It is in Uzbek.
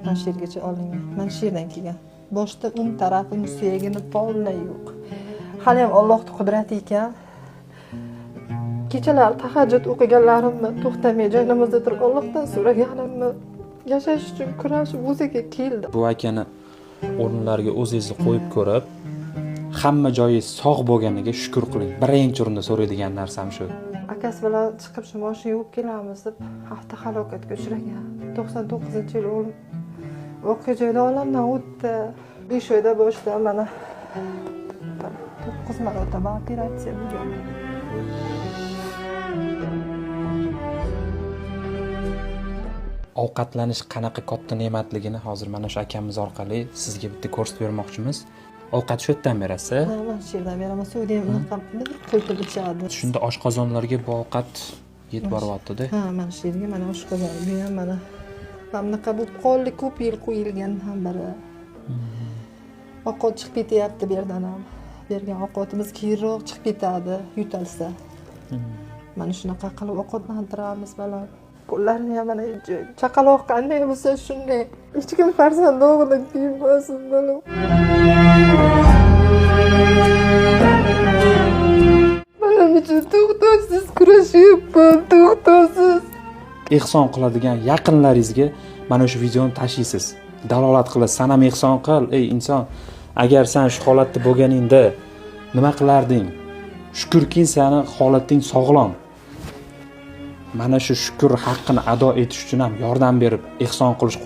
Men she'rgacha olingan. Men she'rdan kelgan. Boshda o'ng tarafim suyagini polnay yo'q. Hali ham Allohning qudrati ekan. Kechalar tahajjud o'qiganlarimni to'xtamay joynimizda turib Allohdan so'raganimni yashash uchun kurashib o'ziga keldi. Bu akani o'rinlarga o'zingizni qo'yib ko'rib, hamma joyi sog' bo'lganiga shukr qiling. Birinchi o'rinda so'raydigan narsam shu. Akasi bilan chiqib shu mashina yuvib kelamiz deb avtohalokatga uchragan. 99-yil o'lim voqea joyida olamdan o'tdi. 5 oyda boshda mana 9 marotaba operatsiya bo'lgan. Ovqatlanish qanaqa katta ne'matligini hozir mana shu akamiz orqali sizga bitta ko'rsatib bermoqchimiz. Ovqat shu yerdan berasiz? Ha, mana shu yerdan beraman. Suvni ham unaqa qo'yib ichadi. Shunda oshqozonlarga bu ovqat yetib boryapti-da. Ha, mana shu yerga mana oshqozon. Bu ham mana bunaqa bu qonli ko'p yil qo'yilgan ham biri. Ovqat chiqib ketyapti bu yerdan ham. Bergan ovqatimiz keyinroq chiqib ketadi, yutalsa. Mana shunaqa qilib ovqatlantiramiz balam. Qo'llarini ham mana chaqaloq qanday bo'lsa shunday. Hech kim farzand o'g'lidan kiyinmasin balam. Balam uchun to'xtovsiz kurashyapman, to'xtovsiz. Ehson qiladigan yaqinlaringizga mana shu videoni tashlaysiz. Dalolat qilasiz. Sana ehson qil, ey inson. Agar sen shu holatda bo'lganingda nima qilarding? Shukrki, seni holating sog'lom. Mana shu shukr haqqini ado etish uchun ham yordam berib, ehson qilish